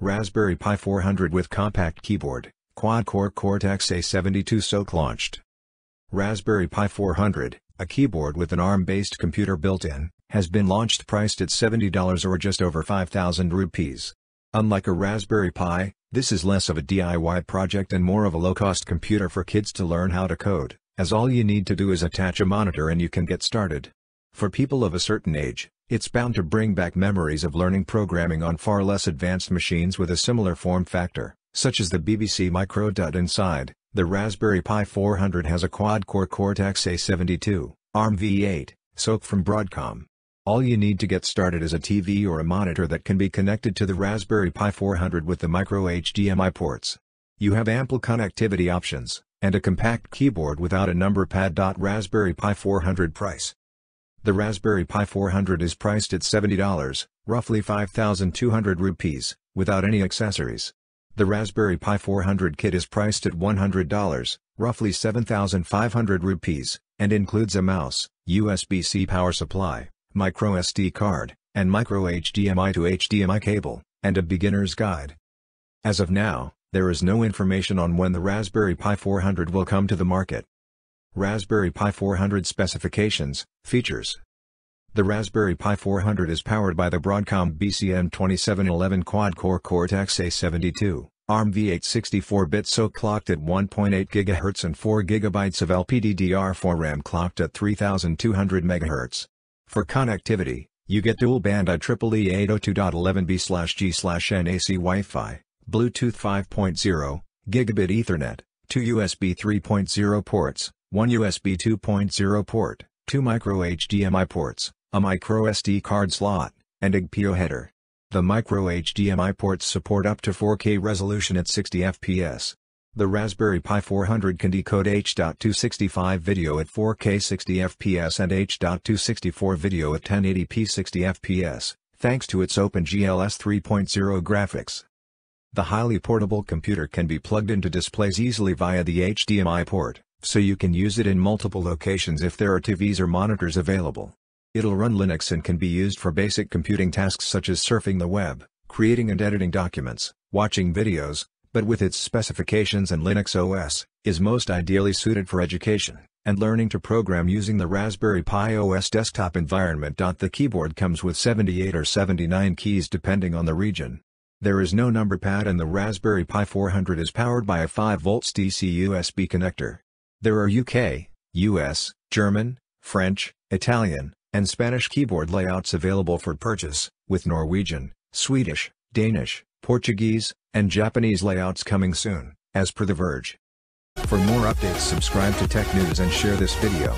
Raspberry Pi 400 with compact keyboard, quad-core Cortex A72 SoC launched. Raspberry Pi 400, a keyboard with an ARM-based computer built-in, has been launched priced at $70 or just over 5,000 rupees. Unlike a Raspberry Pi, this is less of a DIY project and more of a low-cost computer for kids to learn how to code, as all you need to do is attach a monitor and you can get started. For people of a certain age, it's bound to bring back memories of learning programming on far less advanced machines with a similar form factor, such as the BBC Micro. Inside, the Raspberry Pi 400 has a quad-core Cortex A72, ARM v8, SoC from Broadcom. All you need to get started is a TV or a monitor that can be connected to the Raspberry Pi 400 with the micro HDMI ports. You have ample connectivity options, and a compact keyboard without a number pad. Raspberry Pi 400 price. The Raspberry Pi 400 is priced at $70, roughly 5,200 rupees, without any accessories. The Raspberry Pi 400 kit is priced at $100, roughly 7,500 rupees, and includes a mouse, USB-C power supply, micro SD card, and micro HDMI to HDMI cable, and a beginner's guide. As of now, there is no information on when the Raspberry Pi 400 will come to the market. Raspberry Pi 400 specifications, features. The Raspberry Pi 400 is powered by the Broadcom BCM2711 quad-core Cortex A72, ARM v8 64-bit SoC clocked at 1.8 GHz and 4 GB of LPDDR4 RAM clocked at 3200 MHz. For connectivity, you get dual-band IEEE 802.11b/g/NAC Wi-Fi, Bluetooth 5.0, Gigabit Ethernet, 2 USB 3.0 ports, 1 USB 2.0 port, 2 micro HDMI ports, a micro SD card slot, and IGPO header. The micro HDMI ports support up to 4K resolution at 60 fps. The Raspberry Pi 400 can decode H.265 video at 4K 60 fps and H.264 video at 1080p 60 fps, thanks to its OpenGL ES 3.0 graphics. The highly portable computer can be plugged into displays easily via the HDMI port, so you can use it in multiple locations if there are TVs or monitors available. It'll run Linux and can be used for basic computing tasks such as surfing the web, creating and editing documents, watching videos, but with its specifications and Linux OS, is most ideally suited for education and learning to program using the Raspberry Pi OS desktop environment. The keyboard comes with 78 or 79 keys depending on the region. There is no number pad and the Raspberry Pi 400 is powered by a 5V DC USB connector. There are UK, US, German, French, Italian, and Spanish keyboard layouts available for purchase, with Norwegian, Swedish, Danish, Portuguese, and Japanese layouts coming soon, as per The Verge. For more updates, subscribe to Tech News and share this video.